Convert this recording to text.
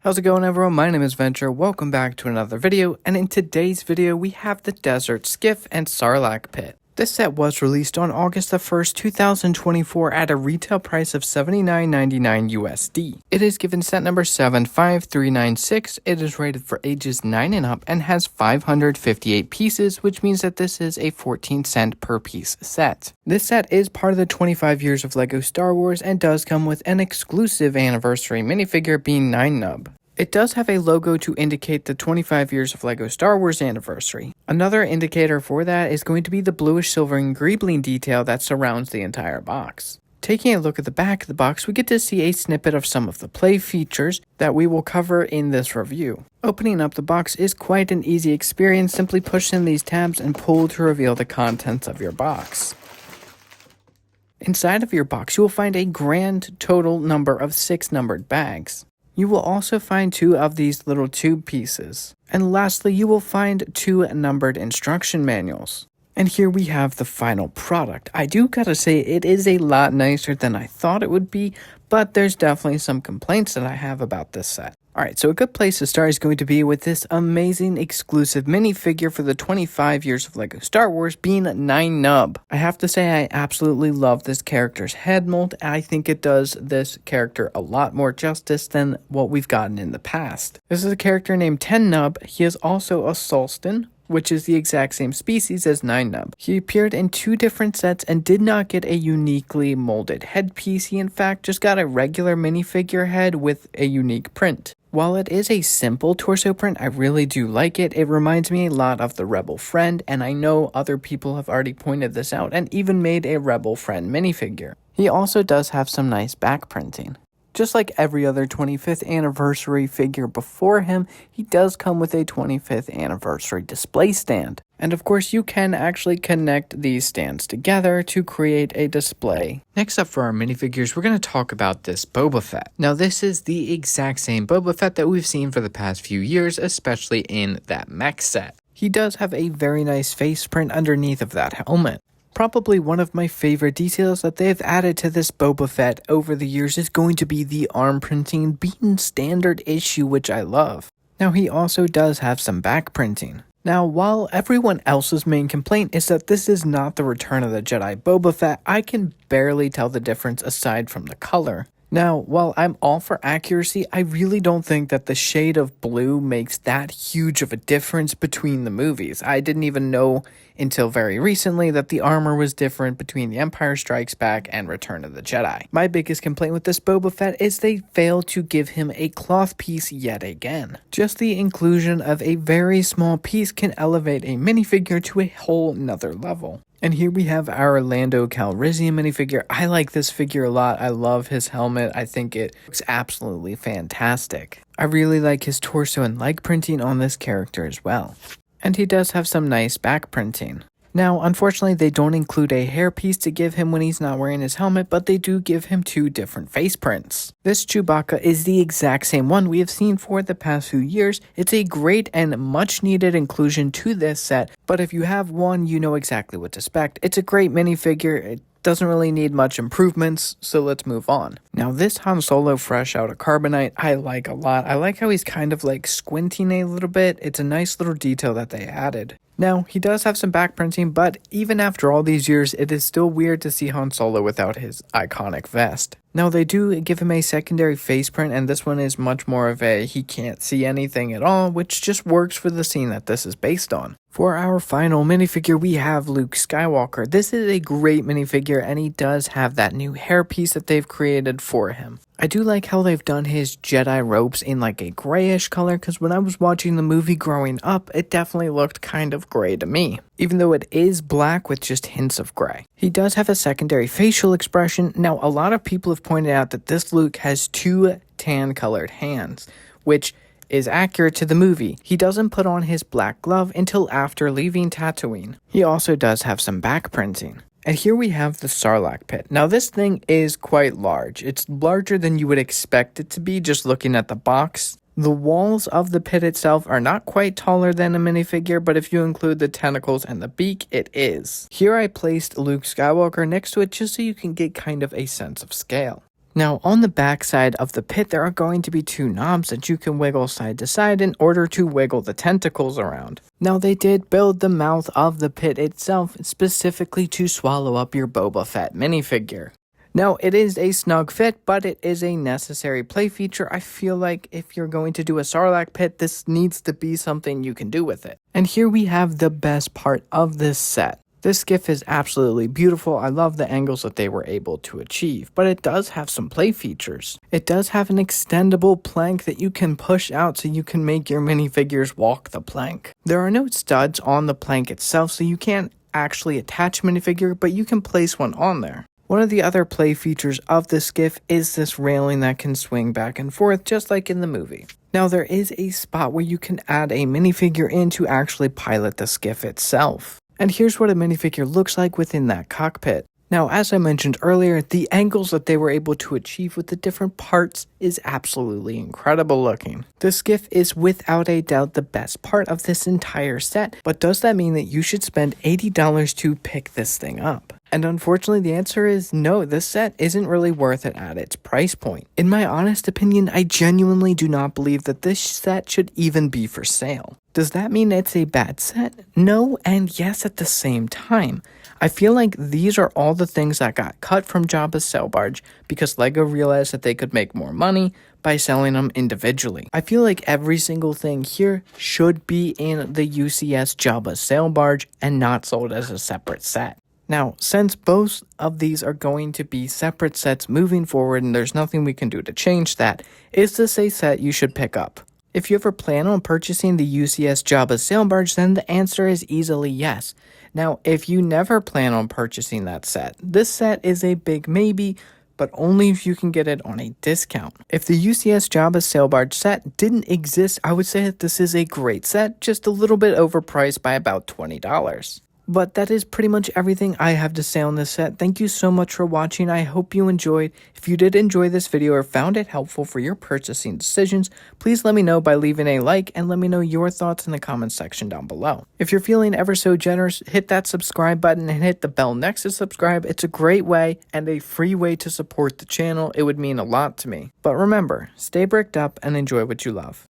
How's it going, everyone? My name is Venture. Welcome back to another video, and in today's video we have the Desert Skiff and Sarlacc Pit. This set was released on August the 1st, 2024 at a retail price of $79.99 USD. It is given set number 75396. It is rated for ages 9 and up and has 558 pieces, which means that this is a 14-cent per piece set. This set is part of the 25 years of LEGO Star Wars and does come with an exclusive anniversary minifigure being 9nub. It does have a logo to indicate the 25 years of LEGO Star Wars anniversary. Another indicator for that is going to be the bluish silver and greebling detail that surrounds the entire box. Taking a look at the back of the box, we get to see a snippet of some of the play features that we will cover in this review. Opening up the box is quite an easy experience. Simply push in these tabs and pull to reveal the contents of your box. Inside of your box, you will find a grand total number of 6 numbered bags. You will also find 2 of these little tube pieces. And lastly, you will find 2 numbered instruction manuals. And here we have the final product. I do gotta say, it is a lot nicer than I thought it would be, but there's definitely some complaints that I have about this set. Alright, so a good place to start is going to be with this amazing exclusive minifigure for the 25 years of LEGO Star Wars being 9nub. I have to say I absolutely love this character's head mold, and I think it does this character a lot more justice than what we've gotten in the past. This is a character named 10nub. He is also a Sulstan, which is the exact same species as 9nub. He appeared in 2 different sets and did not get a uniquely molded headpiece. He in fact just got a regular minifigure head with a unique print. While it is a simple torso print, I really do like it. It reminds me a lot of the Rebel Friend, and I know other people have already pointed this out and even made a Rebel Friend minifigure. He also does have some nice back printing. Just like every other 25th anniversary figure before him, he does come with a 25th anniversary display stand. And of course, you can actually connect these stands together to create a display. Next up for our minifigures, we're going to talk about this Boba Fett. Now, this is the exact same Boba Fett that we've seen for the past few years, especially in that mech set. He does have a very nice face print underneath of that helmet. Probably one of my favorite details that they've added to this Boba Fett over the years is going to be the arm printing being standard issue, which I love. Now, he also does have some back printing. Now, while everyone else's main complaint is that this is not the Return of the Jedi Boba Fett, I can barely tell the difference aside from the color. Now, while I'm all for accuracy, I really don't think that the shade of blue makes that huge of a difference between the movies. I didn't even know until very recently that the armor was different between The Empire Strikes Back and Return of the Jedi. My biggest complaint with this Boba Fett is they failed to give him a cloth piece yet again. Just the inclusion of a very small piece can elevate a minifigure to a whole nother level. And here we have our Lando Calrissian minifigure. I like this figure a lot. I love his helmet. I think it looks absolutely fantastic. I really like his torso and leg printing on this character as well. And he does have some nice back printing. Now, unfortunately, they don't include a hairpiece to give him when he's not wearing his helmet, but they do give him 2 different face prints. This Chewbacca is the exact same one we have seen for the past few years. It's a great and much needed inclusion to this set, but if you have one, you know exactly what to expect. It's a great minifigure. It doesn't really need much improvements, so let's move on. Now, this Han Solo fresh out of Carbonite, I like a lot. I like how he's kind of like squinting a little bit. It's a nice little detail that they added. Now, he does have some back printing, but even after all these years, it is still weird to see Han Solo without his iconic vest. Now, they do give him a secondary face print, and this one is much more of a he can't see anything at all, which just works for the scene that this is based on. For our final minifigure, we have Luke Skywalker. This is a great minifigure, and he does have that new hairpiece that they've created for him. I do like how they've done his Jedi robes in like a grayish color, because when I was watching the movie growing up, it definitely looked kind of gray to me, even though it is black with just hints of gray. He does have a secondary facial expression. Now, a lot of people have pointed out that this Luke has 2 tan-colored hands, which is accurate to the movie. He doesn't put on his black glove until after leaving Tatooine. He also does have some back printing. And here we have the Sarlacc Pit. Now, this thing is quite large. It's larger than you would expect it to be just looking at the box. The walls of the pit itself are not quite taller than a minifigure, but if you include the tentacles and the beak, it is. Here I placed Luke Skywalker next to it just so you can get kind of a sense of scale. Now, on the back side of the pit, there are going to be two knobs that you can wiggle side to side in order to wiggle the tentacles around. Now, they did build the mouth of the pit itself specifically to swallow up your Boba Fett minifigure. Now, it is a snug fit, but it is a necessary play feature. I feel like if you're going to do a Sarlacc Pit, this needs to be something you can do with it. And here we have the best part of this set. This skiff is absolutely beautiful. I love the angles that they were able to achieve, but it does have some play features. It does have an extendable plank that you can push out so you can make your minifigures walk the plank. There are no studs on the plank itself, so you can't actually attach a minifigure, but you can place one on there. One of the other play features of the skiff is this railing that can swing back and forth just like in the movie. Now there is a spot where you can add a minifigure in to actually pilot the skiff itself. And here's what a minifigure looks like within that cockpit. Now, as I mentioned earlier, the angles that they were able to achieve with the different parts is absolutely incredible looking. The skiff is without a doubt the best part of this entire set, but does that mean that you should spend $80 to pick this thing up? And unfortunately, the answer is no, this set isn't really worth it at its price point. In my honest opinion, I genuinely do not believe that this set should even be for sale. Does that mean it's a bad set? No and yes at the same time. I feel like these are all the things that got cut from Jabba's sail barge because LEGO realized that they could make more money by selling them individually. I feel like every single thing here should be in the UCS Jabba's sail barge and not sold as a separate set. Now, since both of these are going to be separate sets moving forward and there's nothing we can do to change that, is this a set you should pick up? If you ever plan on purchasing the UCS Jabba's sail barge, then the answer is easily yes. Now, if you never plan on purchasing that set, this set is a big maybe, but only if you can get it on a discount. If the UCS Jabba's sail barge set didn't exist, I would say that this is a great set, just a little bit overpriced by about $20. But that is pretty much everything I have to say on this set. Thank you so much for watching. I hope you enjoyed. If you did enjoy this video or found it helpful for your purchasing decisions, please let me know by leaving a like and let me know your thoughts in the comments section down below. If you're feeling ever so generous, hit that subscribe button and hit the bell next to subscribe. It's a great way and a free way to support the channel. It would mean a lot to me. But remember, stay bricked up and enjoy what you love.